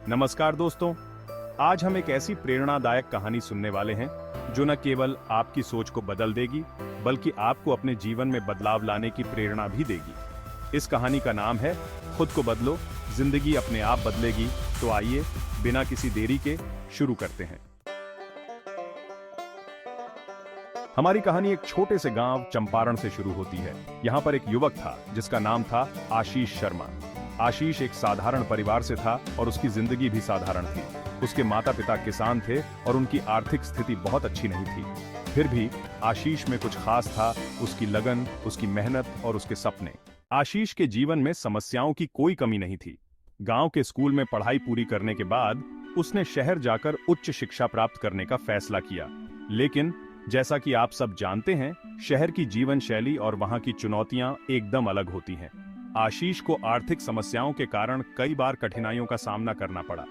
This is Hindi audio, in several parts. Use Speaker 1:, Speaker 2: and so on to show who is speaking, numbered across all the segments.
Speaker 1: नमस्कार दोस्तों, आज हम एक ऐसी प्रेरणादायक कहानी सुनने वाले हैं जो न केवल आपकी सोच को बदल देगी बल्कि आपको अपने जीवन में बदलाव लाने की प्रेरणा भी देगी। इस कहानी का नाम है खुद को बदलो, जिंदगी अपने आप बदलेगी। तो आइए बिना किसी देरी के शुरू करते हैं। हमारी कहानी एक छोटे से गांव चंपारण से शुरू होती है। यहाँ पर एक युवक था जिसका नाम था आशीष शर्मा। आशीष एक साधारण परिवार से था और उसकी जिंदगी भी साधारण थी। उसके माता पिता किसान थे और उनकी आर्थिक स्थिति बहुत अच्छी नहीं थी। फिर भी आशीष में कुछ खास था, उसकी लगन, उसकी मेहनत और उसके सपने। आशीष के जीवन में समस्याओं की कोई कमी नहीं थी। गांव के स्कूल में पढ़ाई पूरी करने के बाद उसने शहर जाकर उच्च शिक्षा प्राप्त करने का फैसला किया। लेकिन जैसा कि आप सब जानते हैं, शहर की जीवन शैली और वहां की चुनौतियां एकदम अलग होती हैं। आशीष को आर्थिक समस्याओं के कारण कई बार कठिनाइयों का सामना करना पड़ा।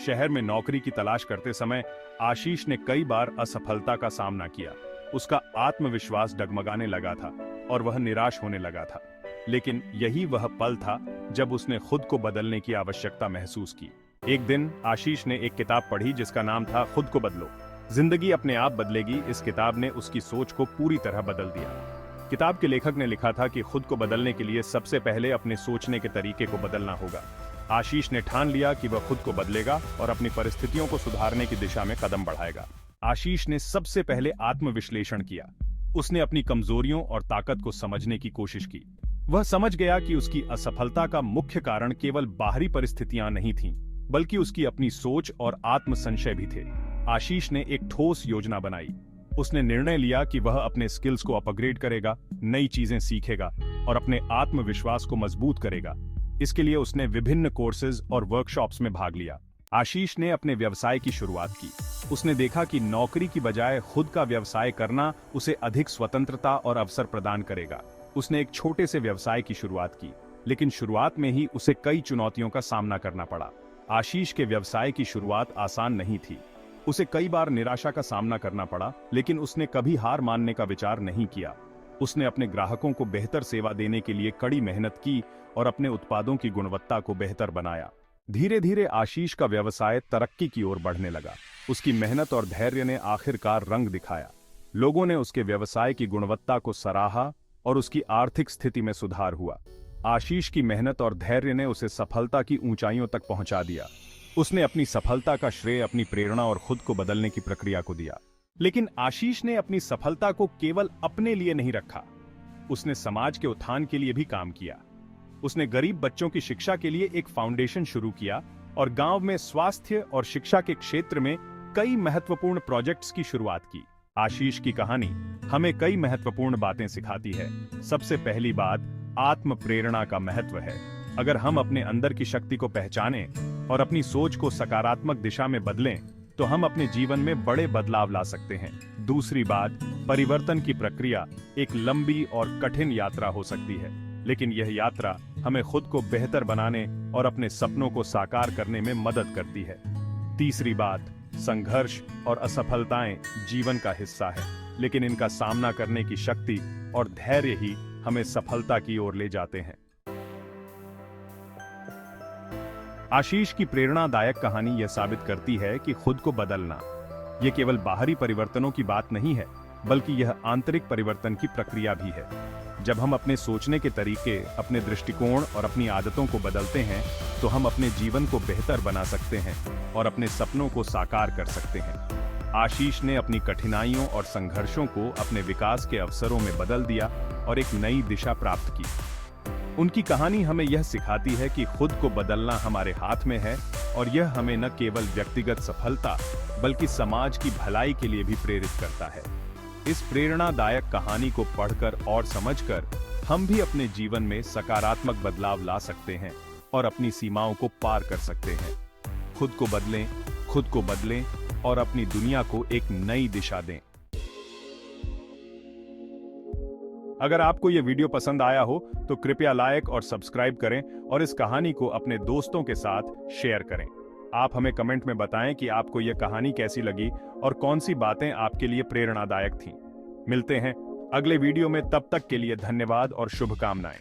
Speaker 1: शहर में नौकरी की तलाश करते समय आशीष ने कई बार असफलता का सामना किया। उसका आत्मविश्वास डगमगाने लगा था और वह निराश होने लगा था। लेकिन यही वह पल था जब उसने खुद को बदलने की आवश्यकता महसूस की। एक दिन आशीष ने एक किताब पढ़ी जिसका नाम था खुद को बदलो, जिंदगी अपने आप बदलेगी। इस किताब ने उसकी सोच को पूरी तरह बदल दिया। किताब के लेखक ने लिखा था कि खुद को बदलने के लिए सबसे पहले अपने सोचने के तरीके को बदलना होगा। आशीष ने ठान लिया कि वह खुद को बदलेगा और अपनी परिस्थितियों को सुधारने की दिशा में कदम बढ़ाएगा। आशीष ने सबसे पहले आत्मविश्लेषण किया। उसने अपनी कमजोरियों और ताकत को समझने की कोशिश की। वह समझ गया कि उसकी असफलता का मुख्य कारण केवल बाहरी परिस्थितियां नहीं थीं, बल्कि उसकी अपनी सोच और आत्मसंशय भी थे। आशीष ने एक ठोस योजना बनाई। उसने निर्णय लिया कि वह अपने स्किल्स को अपग्रेड करेगा, नई चीजें सीखेगा और अपने आत्मविश्वास को मजबूत करेगा। इसके लिए उसने विभिन्न कोर्सेज और वर्कशॉप्स में भाग लिया। आशीष ने अपने व्यवसाय की शुरुआत की। उसने देखा कि नौकरी की बजाय खुद का व्यवसाय करना उसे अधिक स्वतंत्रता और अवसर प्रदान करेगा। उसने एक छोटे से व्यवसाय की शुरुआत की, लेकिन शुरुआत में ही उसे कई चुनौतियों का सामना करना पड़ा। आशीष के व्यवसाय की शुरुआत आसान नहीं थी। उसे कई बार निराशा का सामना करना पड़ा, लेकिन उसने कभी हार मानने का विचार नहीं किया। उसने अपने ग्राहकों को बेहतर सेवा देने के लिए कड़ी मेहनत की और अपने उत्पादों की गुणवत्ता को बेहतर बनाया। धीरे धीरे आशीष का व्यवसाय तरक्की की ओर बढ़ने लगा। उसकी मेहनत और धैर्य ने आखिरकार रंग दिखाया। लोगों ने उसके व्यवसाय की गुणवत्ता को सराहा और उसकी आर्थिक स्थिति में सुधार हुआ। आशीष की मेहनत और धैर्य ने उसे सफलता की ऊंचाइयों तक पहुंचा दिया। उसने अपनी सफलता का श्रेय अपनी प्रेरणा और खुद को बदलने की प्रक्रिया को दिया। लेकिन आशीष ने अपनी सफलता को केवल अपने लिए नहीं रखा। उसने समाज के उत्थान के लिए भी काम किया। उसने गरीब बच्चों की शिक्षा के लिए एक फाउंडेशन शुरू किया और गांव में स्वास्थ्य और शिक्षा के क्षेत्र में कई महत्वपूर्ण प्रोजेक्ट्स की शुरुआत की। आशीष की कहानी हमें कई महत्वपूर्ण बातें सिखाती है। सबसे पहली बात, आत्म प्रेरणा का महत्व है। अगर हम अपने अंदर की शक्ति को पहचानें और अपनी सोच को सकारात्मक दिशा में बदलें, तो हम अपने जीवन में बड़े बदलाव ला सकते हैं। दूसरी बात, परिवर्तन की प्रक्रिया एक लंबी और कठिन यात्रा हो सकती है, लेकिन यह यात्रा हमें खुद को बेहतर बनाने और अपने सपनों को साकार करने में मदद करती है। तीसरी बात, संघर्ष और असफलताएं जीवन का हिस्सा है, लेकिन इनका सामना करने की शक्ति और धैर्य ही हमें सफलता की ओर ले जाते हैं। आशीष की प्रेरणादायक कहानी यह साबित करती है कि खुद को बदलना यह केवल बाहरी परिवर्तनों की बात नहीं है, बल्कि यह आंतरिक परिवर्तन की प्रक्रिया भी है। जब हम अपने सोचने के तरीके, अपने दृष्टिकोण और अपनी आदतों को बदलते हैं, तो हम अपने जीवन को बेहतर बना सकते हैं और अपने सपनों को साकार कर सकते हैं। आशीष ने अपनी कठिनाइयों और संघर्षों को अपने विकास के अवसरों में बदल दिया और एक नई दिशा प्राप्त की। उनकी कहानी हमें यह सिखाती है कि खुद को बदलना हमारे हाथ में है और यह हमें न केवल व्यक्तिगत सफलता बल्कि समाज की भलाई के लिए भी प्रेरित करता है। इस प्रेरणादायक कहानी को पढ़कर और समझकर हम भी अपने जीवन में सकारात्मक बदलाव ला सकते हैं और अपनी सीमाओं को पार कर सकते हैं। खुद को बदलें और अपनी दुनिया को एक नई दिशा दें। अगर आपको यह वीडियो पसंद आया हो तो कृपया लाइक और सब्सक्राइब करें और इस कहानी को अपने दोस्तों के साथ शेयर करें। आप हमें कमेंट में बताएं कि आपको यह कहानी कैसी लगी और कौन सी बातें आपके लिए प्रेरणादायक थीं। मिलते हैं अगले वीडियो में, तब तक के लिए धन्यवाद और शुभकामनाएं।